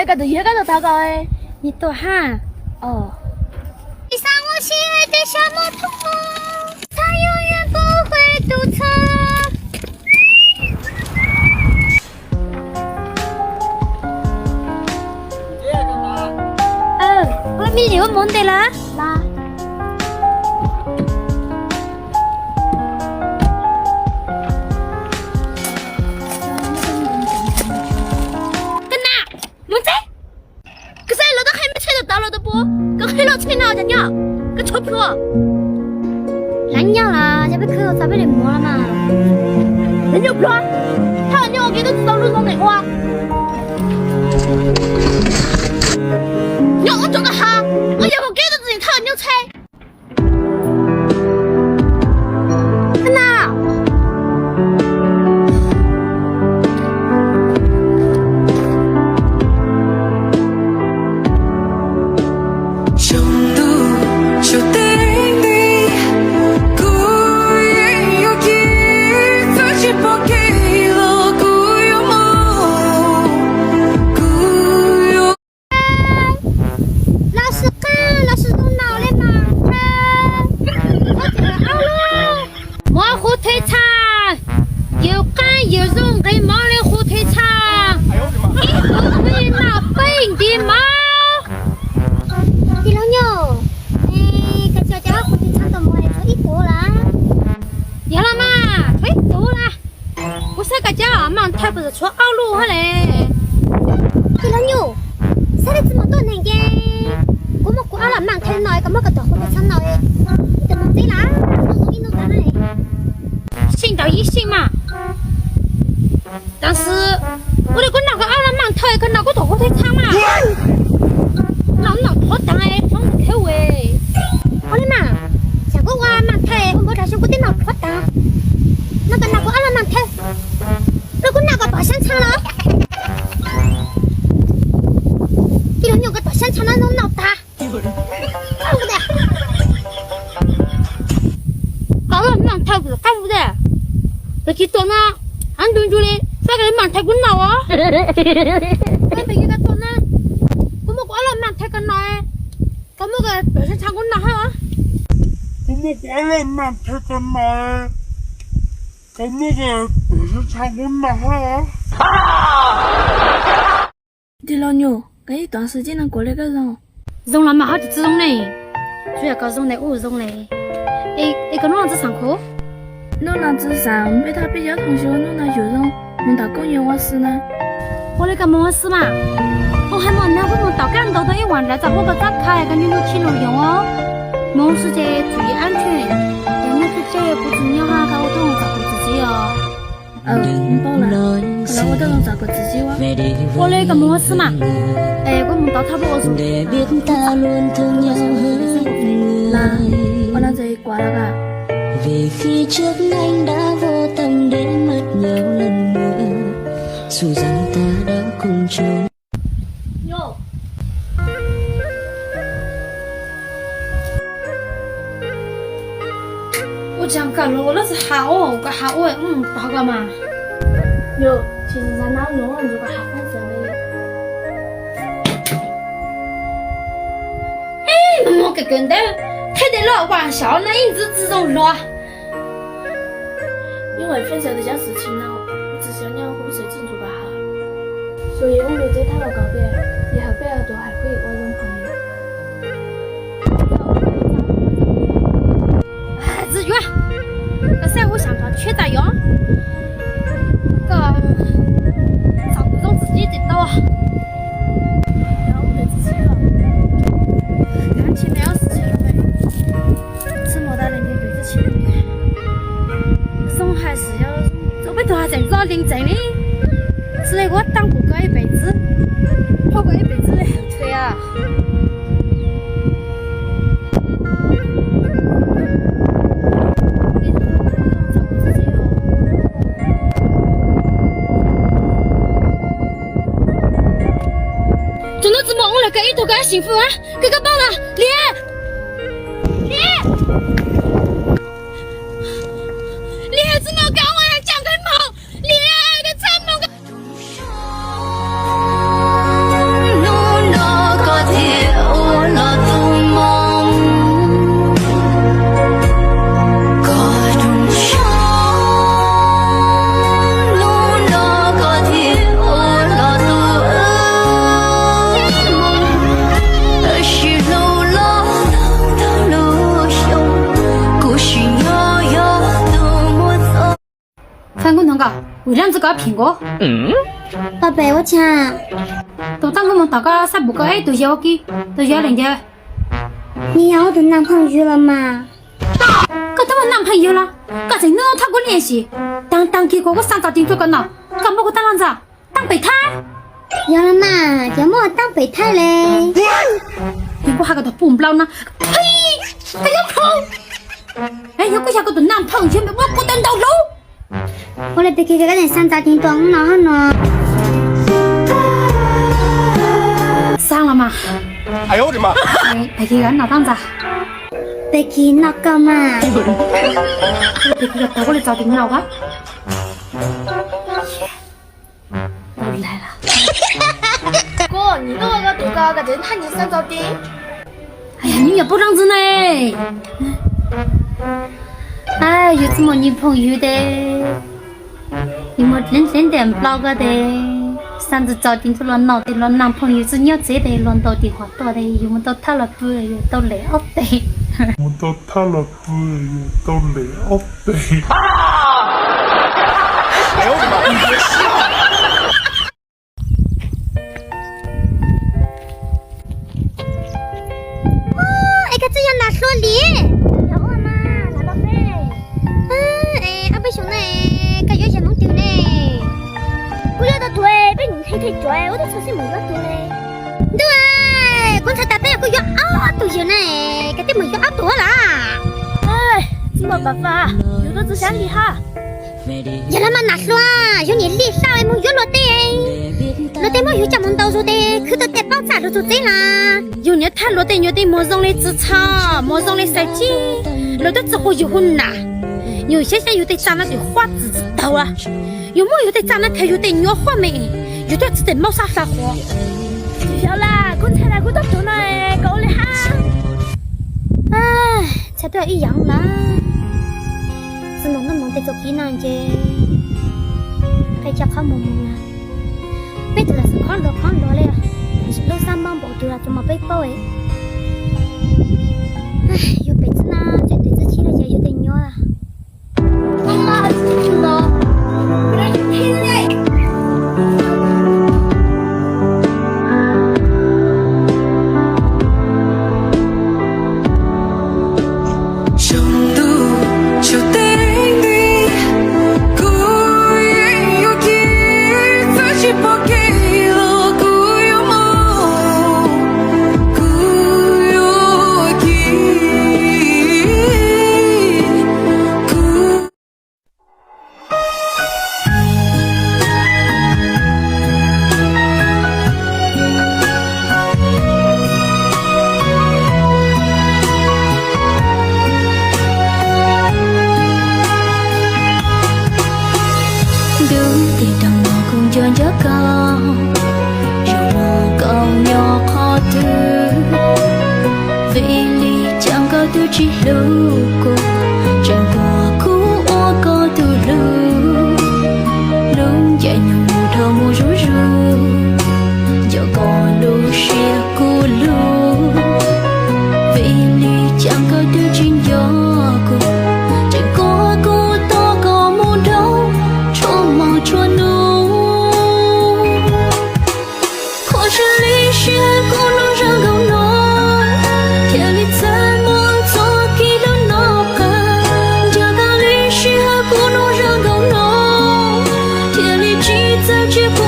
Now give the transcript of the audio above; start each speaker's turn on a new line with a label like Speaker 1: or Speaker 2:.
Speaker 1: 个的，也个的大个哎，
Speaker 2: 你多哈？
Speaker 1: 哦。
Speaker 2: 地上我心爱的小摩托，它永远不会堵车。我咪聊冇得啦。
Speaker 1: 啦。
Speaker 2: 跟黑老吹闹的鸟，跟臭票，蓝鸟啦，这边可有早被人摸了嘛？
Speaker 1: 人家不说，他鸟给都知道路上哪个啊？
Speaker 2: 鸟我做个哈，我要不给都自己他鸟吹。看呐。他不是说奥路哈嘞？对了牛，啥的这么多年间，我们过阿拉忙太耐，咁么个头好得长耐，你怎么对啦？我给你弄啥嘞？信到一信嘛，但是我哋个那个阿拉忙太，跟那个头好得长嘛，那好大哎，放不开喂。我的妈，像个娃忙太，我冇条想我电脑好大，那个阿拉忙太。如果那个大香肠了，比如有个大香肠那种脑大，干不的，搞了忙太不是干不的，这去做呢，俺蹲住嘞，啥个忙太滚脑啊？俺别个做呢，我们过了忙太滚脑哎，我们个大香肠滚脑哈？
Speaker 3: 我们过了忙太滚脑哎。我们个不是唱歌嘛哈？
Speaker 1: 对老牛，这一段时间能过来个人，
Speaker 2: 人了嘛好就自动嘞，主要搞人嘞，我人嘞。哎，个侬子上课？
Speaker 1: 侬那子上被他比较同学，侬那有人弄到公园我事呢？
Speaker 2: 我那个没事嘛，我还没拿我们到干到的一晚来找我个打卡个女路去路用哦，没事的注意安全。这也不重要哈，我都能照顾自己哦。
Speaker 1: 懂了，看来我都能照顾自己哇。
Speaker 2: 我那个没事嘛，我们到差不多是。
Speaker 1: là con đang dậy quá là cả.
Speaker 4: Vì khi trước anh đã vô tâm để mất nhiều lần nữa, dù rằng ta đã cùng chung.
Speaker 2: 我讲干了，我那是好哦，个好哎，好干嘛？
Speaker 1: 有，其实咱那弄完这个好办事的。
Speaker 2: 哎，我个跟的，开得了玩笑，那一直自动了。
Speaker 1: 因为分手这件事情呢，我只想让红色进入个好，所以我们对他们告别，以后不要多还可以我做朋友。
Speaker 2: 子月，个三五想法缺咋样？个照顾到自己得到啊。
Speaker 1: 要我对自己了，
Speaker 2: 感情没有事情了呗，
Speaker 1: 是莫大人家对自己了。
Speaker 2: 人还是要做不到还真是认真的，是那个当不过一辈子，跑过一辈子的后腿啊。真的这么我来给一头干幸福啊！给个包了，连。为两只个苹果。
Speaker 5: 宝贝，我抢。
Speaker 2: 都当我们大家三不个哎，都要我给，都要人家。
Speaker 5: 你要我的男朋友了吗？
Speaker 2: 可他们男朋友了，刚才呢他跟我联系，当结果我上早点做个呢，干嘛我当啷子？当备胎？
Speaker 5: 要了嘛，要么当备胎嘞。
Speaker 2: 如果还个他不不呢？呸！还要哭？哎，如果下个的男朋友，我不等到路。
Speaker 5: 我来别给个人上早点动了哈呢。
Speaker 2: 上了嘛？
Speaker 6: 哎呦我的妈！
Speaker 2: 哎，别给个脑当子。
Speaker 5: 别给那个嘛。
Speaker 2: 别给个带我来早点脑啊！都来了。
Speaker 1: 哥，你那个多高个人喊你上早点？
Speaker 2: 哎呀，你也不让子呢！哎，有这么女朋友的，有么认真点不老个的，上次早点就乱闹的，乱男朋友是鸟这的，乱到电话多的，有么都他了不有都来哦的。
Speaker 3: 我都他了不也都了的。
Speaker 6: 哎呦我的妈！你别笑。
Speaker 5: 哎，个这样拿说理。有啊嘛，拿到飞。哎，阿贝兄呢？个有些弄丢呢。我要到腿被你推追，我都重新没要丢呢。对，刚才大伯个要啊都有呢，个点没有啊多啦。
Speaker 1: 哎，这没办法，有的只想你哈。
Speaker 5: 要了嘛拿说啊，有你厉害没有落的，落的没有这么多的，去到得爆炸了就对啦。
Speaker 2: 有你太落的有的莫上来自嘲，莫上来塞进，落的之后有混呐。有些些有的长了的花枝子头啊，有没有的长了头有的鸟花没，有的只得猫啥啥花。
Speaker 1: 小啦，刚才来我都做了哎，够了哈。
Speaker 5: 唉，才都要一样啦。只弄得做几难啫，该叫看梦梦啦。被头是看落了呀，但是路上忙不掉了，怎么被包哎？唉，有辈子呢，就对自己了就有点鸟了。
Speaker 1: 妈，听了，不然听嘞。
Speaker 4: chỉ lưu cô chẳng qua cũ ô có tu lưu chạy nhung thơ mùa rú rú giờ còn lưu xia cô lưu vì lý chẳng có tu chỉ gió cô chẳng có cô to có muốn đâu cho màu cho nụ khó xử lý xia cô nó răng gấu nó theo lý chân只不